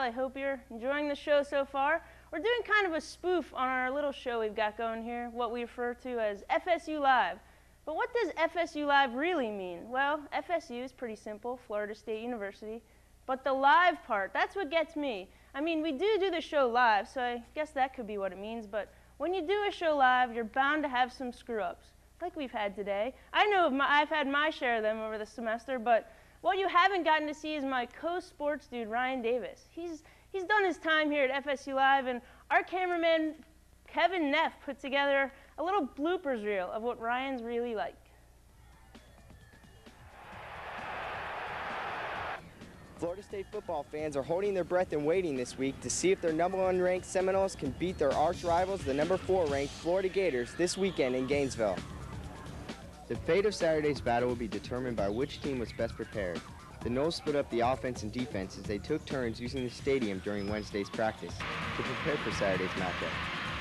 I hope you're enjoying the show so far. We're doing kind of a spoof on our little show we've got going here, what we refer to as FSU Live. But what does FSU Live really mean? Well, FSU is pretty simple, Florida State University. But the live part, that's what gets me. I mean, we do the show live, so I guess that could be what it means. But when you do a show live, you're bound to have some screw-ups, like we've had today. I know I've had my share of them over the semester, but what you haven't gotten to see is my co-sports dude, Ryan Davis. He's done his time here at FSU Live, and our cameraman, Kevin Neff, put together a little bloopers reel of what Ryan's really like. Florida State football fans are holding their breath and waiting this week to see if their #1 ranked Seminoles can beat their arch rivals, the #4 ranked Florida Gators, this weekend in Gainesville. The fate of Saturday's battle will be determined by which team was best prepared. The Noles split up the offense and defense as they took turns using the stadium during Wednesday's practice to prepare for Saturday's matchup.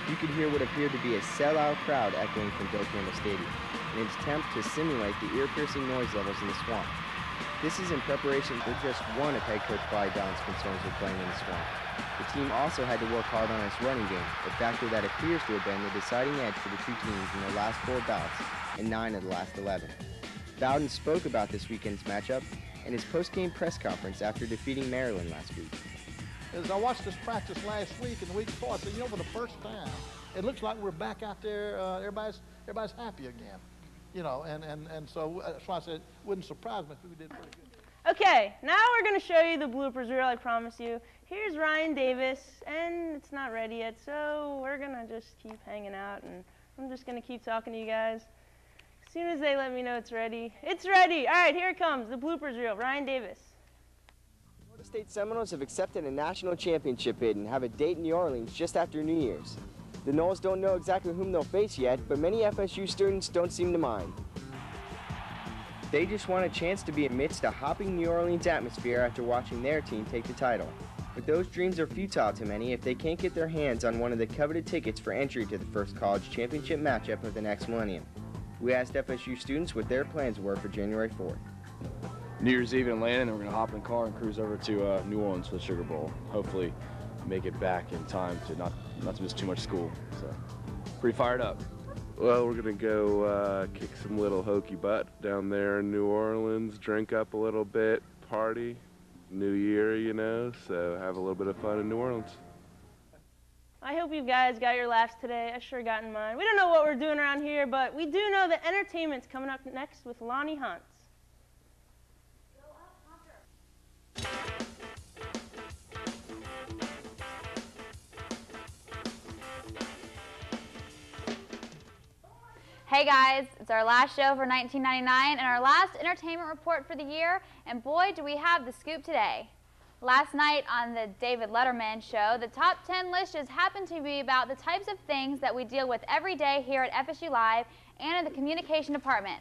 You could hear what appeared to be a sellout crowd echoing from Bill Campbell Stadium in an attempt to simulate the ear-piercing noise levels in the swamp. This is in preparation for just one of head coach Clyde Don's concerns with playing in the swamp. The team also had to work hard on its running game, a factor that appears to have been the deciding edge for the two teams in their last 4 bouts and 9 of the last 11. Bowden spoke about this weekend's matchup in his post-game press conference after defeating Maryland last week. As I watched this practice last week and the week before, I said, you know, for the first time, it looks like we're back out there, everybody's happy again. You know, and so that's why I said it wouldn't surprise me if we did pretty good. Okay, now we're going to show you the bloopers reel, I promise you. Here's Ryan Davis, and it's not ready yet, so we're going to just keep hanging out, and I'm just going to keep talking to you guys. As soon as they let me know it's ready. It's ready! All right, here it comes, the bloopers reel. Ryan Davis. Florida State Seminoles have accepted a national championship bid and have a date in New Orleans just after New Year's. The Noles don't know exactly whom they'll face yet, but many FSU students don't seem to mind. They just want a chance to be amidst a hopping New Orleans atmosphere after watching their team take the title. But those dreams are futile to many if they can't get their hands on one of the coveted tickets for entry to the first college championship matchup of the next millennium. We asked FSU students what their plans were for January 4th. New Year's Eve in Landon, and we're going to hop in the car and cruise over to New Orleans for the Sugar Bowl. Hopefully make it back in time to not to miss too much school. So pretty fired up. Well, we're going to go kick some little hokey butt down there in New Orleans, drink up a little bit, party, New Year, you know, so have a little bit of fun in New Orleans. I hope you guys got your laughs today. I sure got in mine. We don't know what we're doing around here, but we do know that entertainment's coming up next with Lonnie Hunt. Hey guys, it's our last show for 1999 and our last entertainment report for the year, and boy do we have the scoop today. Last night on the David Letterman show, the top 10 list just happened to be about the types of things that we deal with every day here at FSU Live and in the communication department.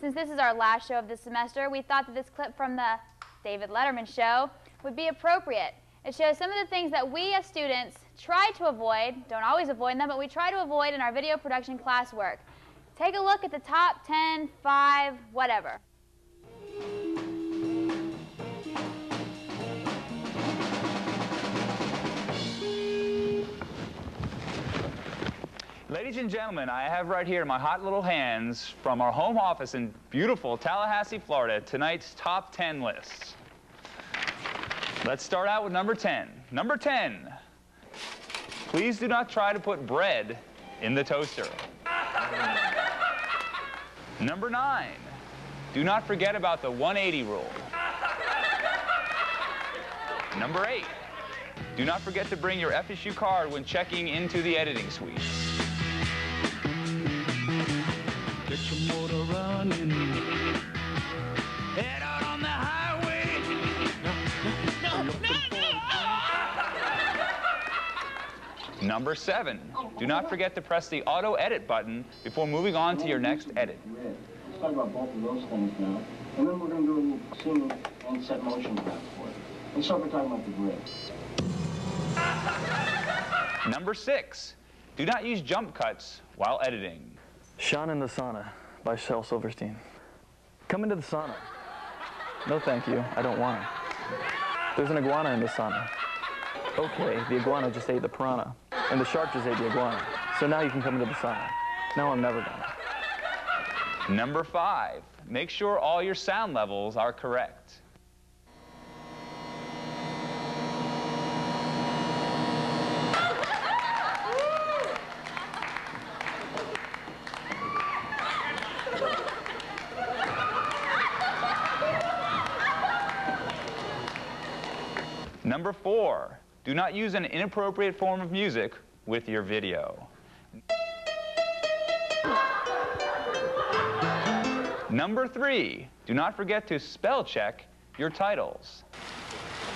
Since this is our last show of the semester, we thought that this clip from the David Letterman show would be appropriate. It shows some of the things that we as students try to avoid, don't always avoid them, but we try to avoid in our video production classwork. Take a look at the top 10, 5, whatever. Ladies and gentlemen, I have right here in my hot little hands from our home office in beautiful Tallahassee, Florida, tonight's top 10 lists. Let's start out with number 10. Number 10, please do not try to put bread in the toaster. Number 9, do not forget about the 180 rule. Number 8, do not forget to bring your FSU card when checking into the editing suite. Get your motor running. Head out on the highway. Number 7, do not forget to press the auto edit button before moving on to your next edit. Let's talk about both of those things now. And then we're going to do a little scene and set motion graph for it. Let's start by talking about the grid. Number 6, do not use jump cuts while editing. Sean in the Sauna by Shel Silverstein. Come into the sauna. No thank you, I don't want to. There's an iguana in the sauna. Okay, the iguana just ate the piranha, and the shark just ate the iguana. So now you can come into the sauna. No, I'm never gonna. Number 5, make sure all your sound levels are correct. Number 4, do not use an inappropriate form of music with your video. Number 3, do not forget to spell check your titles.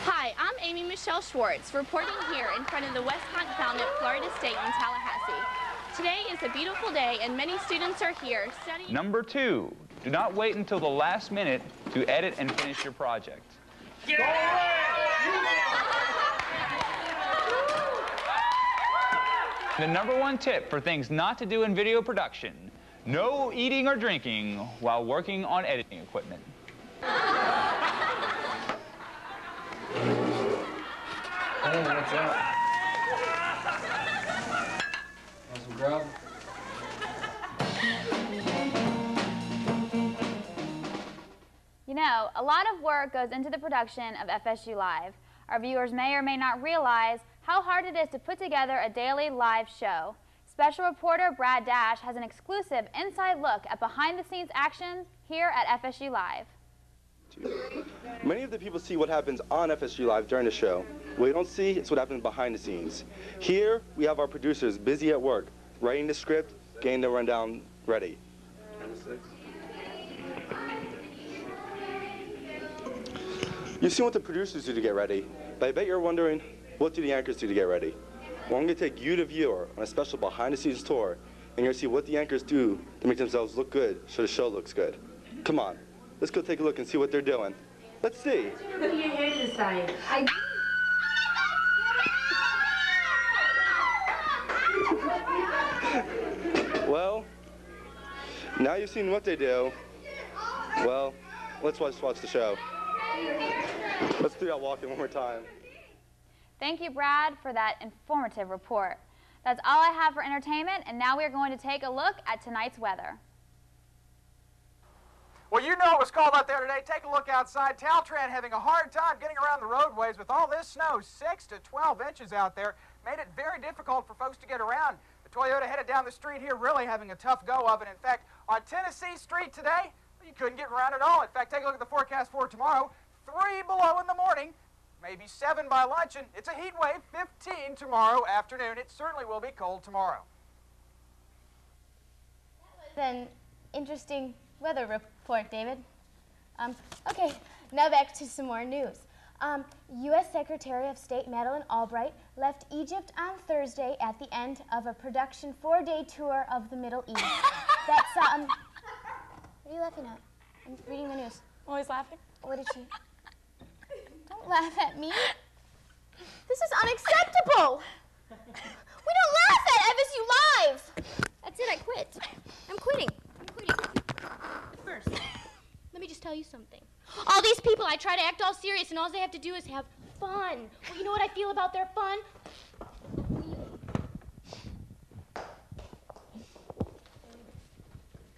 Hi, I'm Amy Michelle Schwartz, reporting here in front of the Westcott Fountain at Florida State in Tallahassee. Today is a beautiful day and many students are here studying. Number 2, do not wait until the last minute to edit and finish your project. The number 1 tip for things not to do in video production: no eating or drinking while working on editing equipment. Hey, what's up? Want some grub? You know, a lot of work goes into the production of FSU Live. Our viewers may or may not realize how hard it is to put together a daily live show. Special reporter Brad Dash has an exclusive inside look at behind-the-scenes actions here at FSU Live. Many of the people see what happens on FSU Live during the show. What you don't see is what happens behind the scenes. Here, we have our producers busy at work, writing the script, getting the rundown ready. You've seen what the producers do to get ready, but I bet you're wondering, what do the anchors do to get ready? Well, I'm going to take you, the viewer, on a special behind-the-scenes tour, and you're going to see what the anchors do to make themselves look good so the show looks good. Come on, let's go take a look and see what they're doing. Let's see. Put your hair to the side. Well, now you've seen what they do. Well, let's watch the show. Let's do that walking one more time. Thank you, Brad, for that informative report. That's all I have for entertainment, and now we are going to take a look at tonight's weather. Well, you know it was cold out there today. Take a look outside. Caltrans having a hard time getting around the roadways with all this snow, 6 to 12 inches out there. Made it very difficult for folks to get around. The Toyota headed down the street here really having a tough go of it. In fact, on Tennessee Street today, you couldn't get around at all. In fact, take a look at the forecast for tomorrow. 3 below in the morning, maybe 7 by luncheon. It's a heat wave, 15 tomorrow afternoon. It certainly will be cold tomorrow. That was an interesting weather report, David. Okay, now back to some more news. U.S. Secretary of State Madeleine Albright left Egypt on Thursday at the end of a production 4-day tour of the Middle East. That's, what are you laughing at? I'm reading the news. Always laughing? What did she? Don't laugh at me. This is unacceptable. We don't laugh at FSU Live. That's it, I quit. I'm quitting. First, let me just tell you something. All these people, I try to act all serious, and all they have to do is have fun. Well, you know what I feel about their fun?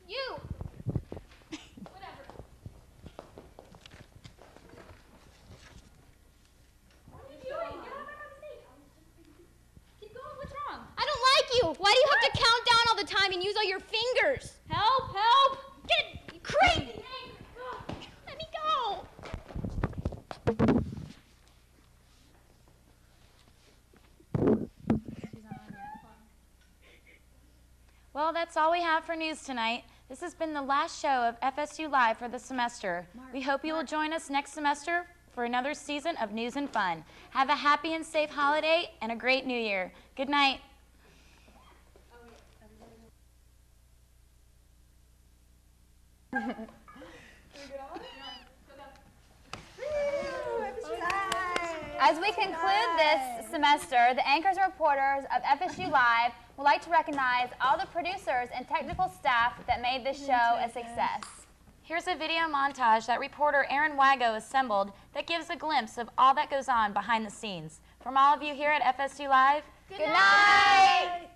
You. Whatever. What are you doing? Get out of my mistake. Keep going. What's wrong? I don't like you. Why do you have to count down all the time and use all your fingers? Help! Help! Get it! Crazy thing! Let me go. Well, that's all we have for news tonight. This has been the last show of FSU Live for the semester. We hope you will join us next semester for another season of news and fun. Have a happy and safe holiday and a great new year. Good night. As we conclude this semester, the anchors and reporters of FSU Live would like to recognize all the producers and technical staff that made this show a success. Here's a video montage that reporter Aaron Wago assembled that gives a glimpse of all that goes on behind the scenes. From all of you here at FSU Live, Good night!